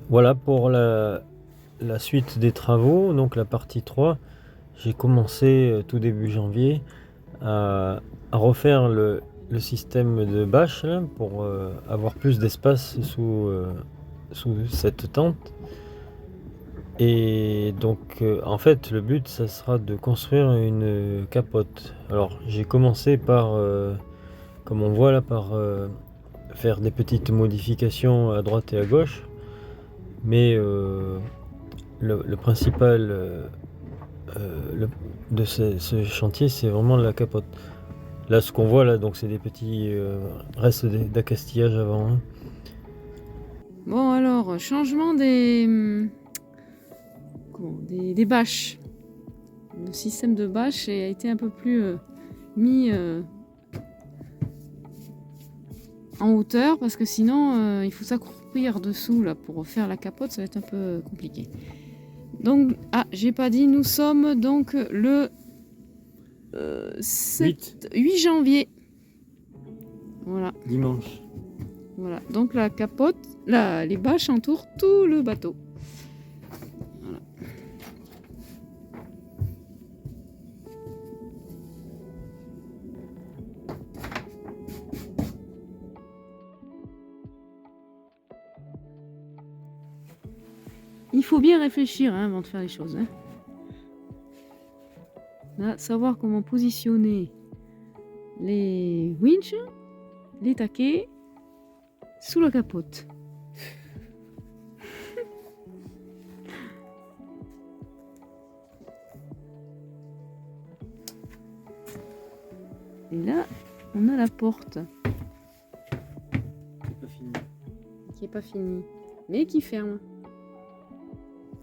Voilà pour la suite des travaux, donc la partie 3. J'ai commencé tout début janvier à refaire le système de bâche là, pour avoir plus d'espace sous cette tente. Et donc en fait le but ça sera de construire une capote. Alors j'ai commencé par, comme on voit là, par faire des petites modifications à droite et à gauche. Mais le principal de ce chantier, c'est vraiment la capote. Là, ce qu'on voit là, donc c'est des petits restes d'accastillage avant, hein. Bon, alors, changement des bâches. Le système de bâche a été un peu plus mis en hauteur parce que sinon, il faut s'accroupir dessous là, pour faire la capote, ça va être un peu compliqué. Donc, j'ai pas dit, nous sommes donc le 8 janvier. Voilà. Dimanche. Voilà. Donc la capote, les bâches entourent tout le bateau. Voilà. Il faut bien réfléchir avant de faire les choses. Là, savoir comment positionner les winches, les taquets sous la capote. Et là, on a la porte. Qui est pas finie, mais qui ferme.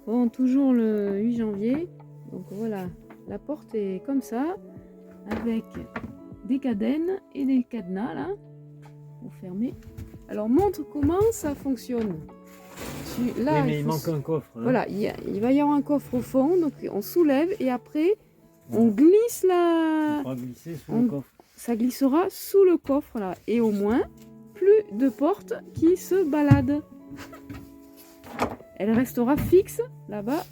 Bon, toujours le 8 janvier. Donc voilà, la porte est comme ça, avec des cadennes et des cadenas là, pour fermer. Alors montre comment ça fonctionne. Là, mais il manque un coffre. Là. Voilà, il va y avoir un coffre au fond, donc on soulève et après on glisse On va glisser sous le coffre. Ça glissera sous le coffre là, et au moins plus de portes qui se baladent. Elle restera fixe là-bas,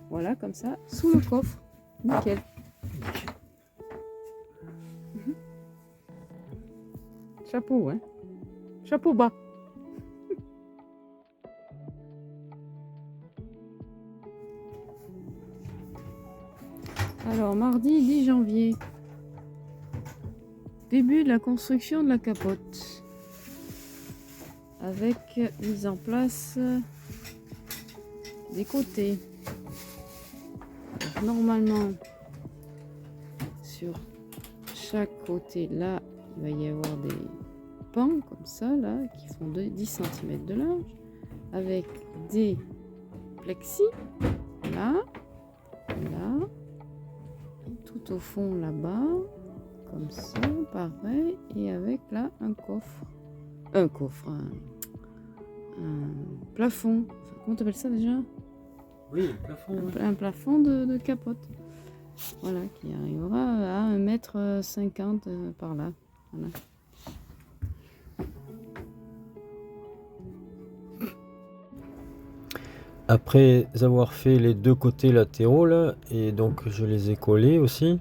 voilà, comme ça, sous le coffre. Nickel. Chapeau, hein. Chapeau bas. Alors, mardi 10 janvier. Début de la construction de la capote. Avec mise en place des côtés. Donc, normalement, sur chaque côté là, il va y avoir des pans comme ça là, qui font 10 cm de large, avec des plexis là, là, et tout au fond là-bas, comme ça, pareil, et avec là un coffre, un plafond, enfin, comment t'appelles ça déjà? Oui, plafond. Un plafond de capote. Voilà, qui arrivera à 1,50 m par là. Voilà. Après avoir fait les deux côtés latéraux là, et donc je les ai collés aussi,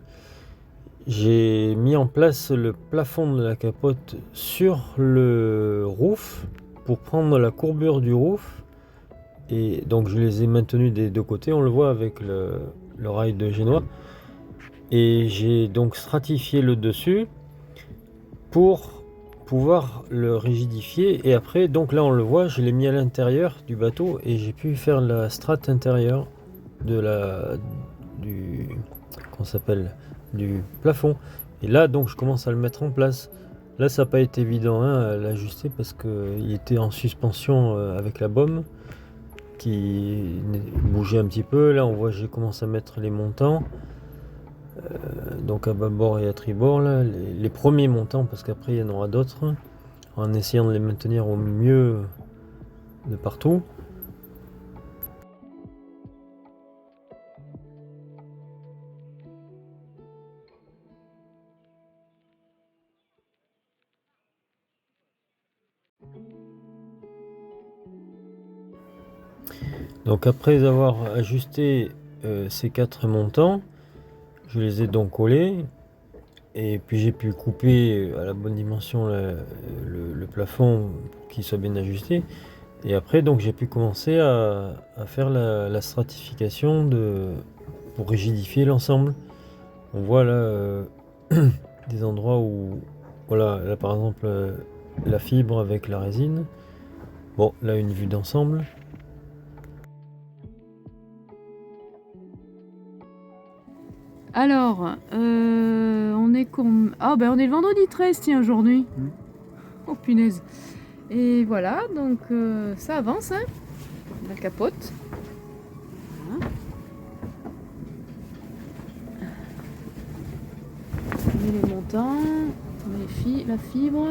j'ai mis en place le plafond de la capote sur le roof pour prendre la courbure du roof. Et donc je les ai maintenus des deux côtés, on le voit avec le rail de génois. Et j'ai donc stratifié le dessus pour pouvoir le rigidifier. Et après, donc là on le voit, je l'ai mis à l'intérieur du bateau et j'ai pu faire la strate intérieure du, qu'on s'appelle, du plafond. Et là donc je commence à le mettre en place. Là ça n'a pas été évident, hein, à l'ajuster parce qu'il était en suspension avec la baume qui bougeait un petit peu. Là on voit j'ai commencé à mettre les montants, donc à bâbord et à tribord là, les premiers montants, parce qu'après il y en aura d'autres, en essayant de les maintenir au mieux de partout. Donc après avoir ajusté ces 4 montants, je les ai donc collés. Et puis j'ai pu couper à la bonne dimension le plafond pour qu'il soit bien ajusté. Et après, donc j'ai pu commencer à faire la stratification pour rigidifier l'ensemble. On voit là des endroits où, voilà, là par exemple la fibre avec la résine. Bon, là une vue d'ensemble. Alors, on est Ah ben on est le vendredi 13, tiens, aujourd'hui. Oh punaise. Et voilà, donc ça avance, hein, la capote. Voilà. On met les montants, on met la fibre.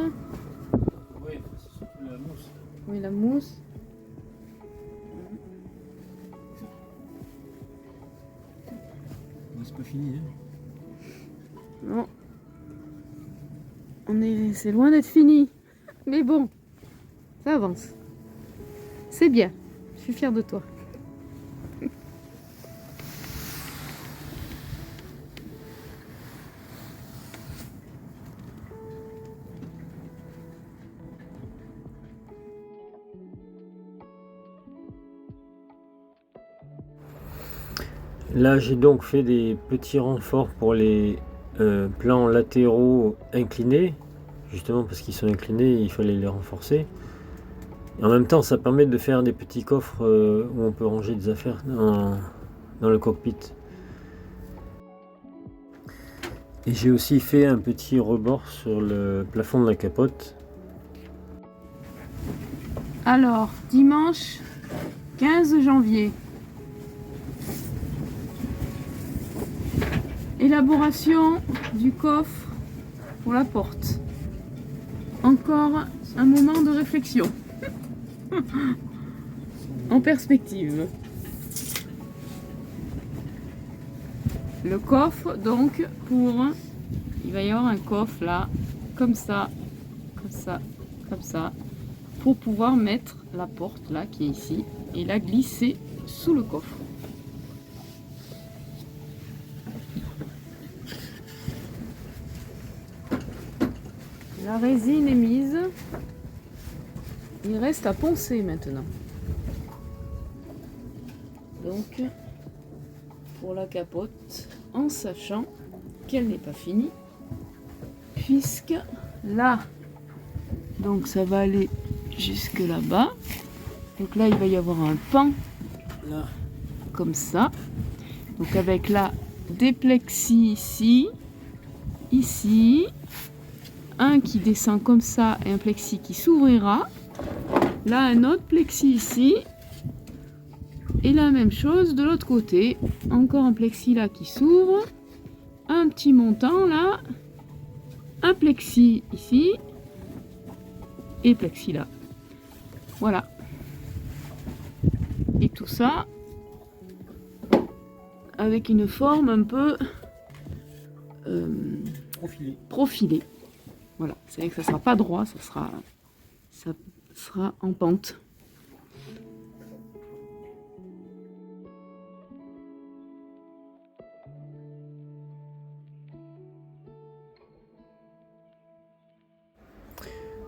Oui, c'est surtout la mousse. Oui, la mousse. C'est pas fini, hein. Non. C'est loin d'être fini. Mais bon, ça avance. C'est bien. Je suis fière de toi. Là, j'ai donc fait des petits renforts pour les plans latéraux inclinés, justement parce qu'ils sont inclinés, il fallait les renforcer. Et en même temps, ça permet de faire des petits coffres où on peut ranger des affaires dans le cockpit. Et j'ai aussi fait un petit rebord sur le plafond de la capote. Alors, dimanche 15 janvier. Élaboration du coffre pour la porte. Encore un moment de réflexion. En perspective. Le coffre, donc, il va y avoir un coffre là, comme ça, comme ça, comme ça, pour pouvoir mettre la porte là qui est ici et la glisser sous le coffre. La résine est mise. Il reste à poncer maintenant. Donc, pour la capote, en sachant qu'elle n'est pas finie, puisque là, donc ça va aller jusque là-bas. Donc là, il va y avoir un pan, là, comme ça. Donc avec là, des plexis ici, ici, un qui descend comme ça et un plexi qui s'ouvrira. Là, un autre plexi ici. Et la même chose de l'autre côté. Encore un plexi là qui s'ouvre. Un petit montant là. Un plexi ici. Et plexi là. Voilà. Et tout ça avec une forme un peu profilée. Voilà. C'est vrai que ça sera pas droit, ça sera en pente.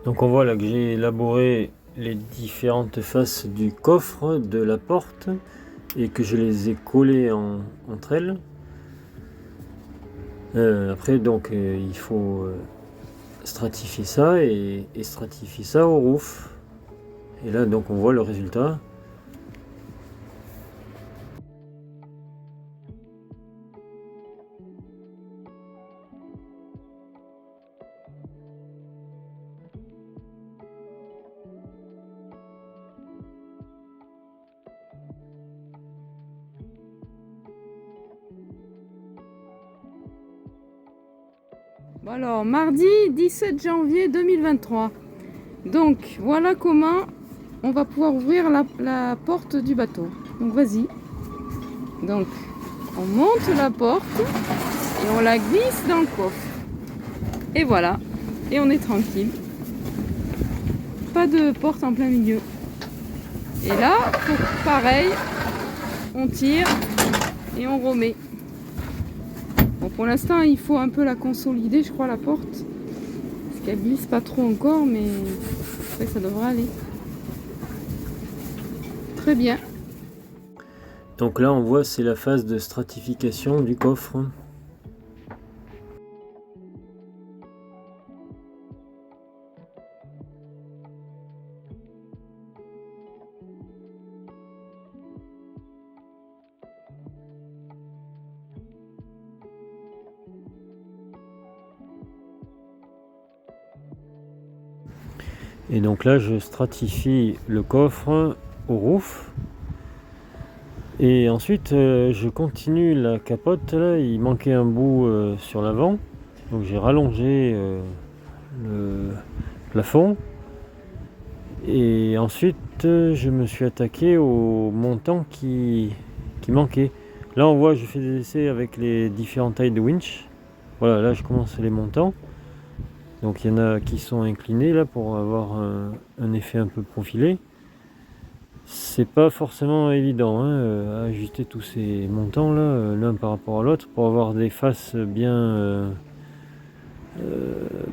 Donc on voit là que j'ai élaboré les différentes faces du coffre, de la porte, et que je les ai collées entre elles. Après donc il faut stratifier ça et stratifier ça au roof. Et là donc on voit le résultat. Bon alors, mardi 17 janvier 2023. Donc, voilà comment on va pouvoir ouvrir la porte du bateau. Donc, vas-y. Donc, on monte la porte et on la glisse dans le coffre. Et voilà. Et on est tranquille. Pas de porte en plein milieu. Et là, pareil, on tire et on remet. Bon, pour l'instant, il faut un peu la consolider, je crois, la porte. Parce qu'elle glisse pas trop encore, mais après, ça devrait aller. Très bien. Donc là, on voit, c'est la phase de stratification du coffre. Et donc là, je stratifie le coffre au roof. Et ensuite, je continue la capote. Là, il manquait un bout sur l'avant. Donc j'ai rallongé le plafond. Et ensuite, je me suis attaqué au montant qui manquait. Là, on voit, je fais des essais avec les différentes tailles de winch. Voilà, là, je commence les montants. Donc il y en a qui sont inclinés là pour avoir un effet un peu profilé. C'est pas forcément évident à ajuster tous ces montants là, l'un par rapport à l'autre, pour avoir des faces bien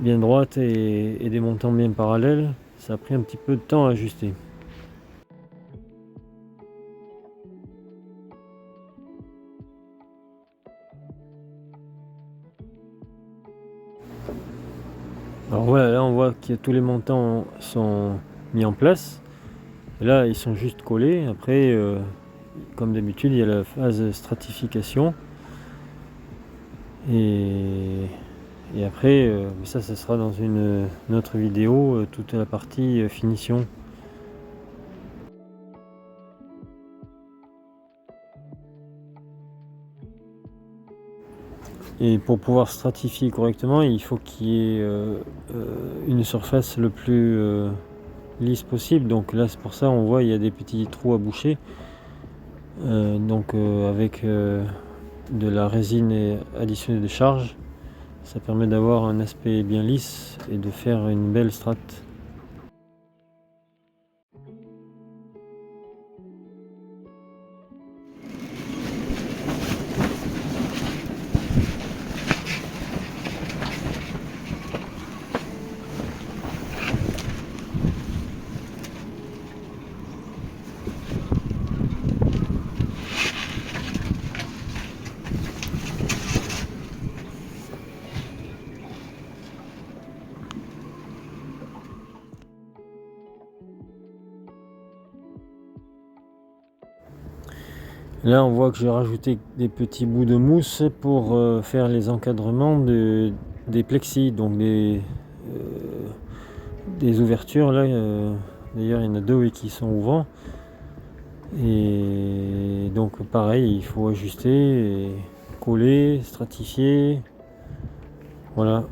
droites et des montants bien parallèles. Ça a pris un petit peu de temps à ajuster. Alors voilà, là on voit que tous les montants sont mis en place. Et là ils sont juste collés. Après, comme d'habitude, il y a la phase stratification. Et après, ça sera dans une autre vidéo, toute la partie finition. Et pour pouvoir stratifier correctement, il faut qu'il y ait une surface le plus lisse possible. Donc là, c'est pour ça on voit il y a des petits trous à boucher. Avec de la résine additionnée de charge, ça permet d'avoir un aspect bien lisse et de faire une belle strate. Là on voit que j'ai rajouté des petits bouts de mousse pour faire les encadrements des plexis, donc des ouvertures là. D'ailleurs il y en a deux qui sont ouvrants. Et donc pareil, il faut ajuster, et coller, stratifier. Voilà.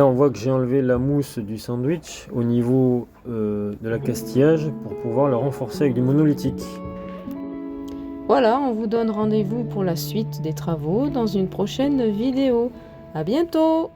Là on voit que j'ai enlevé la mousse du sandwich au niveau de la castillage pour pouvoir la renforcer avec du monolithique. Voilà, on vous donne rendez-vous pour la suite des travaux dans une prochaine vidéo. À bientôt!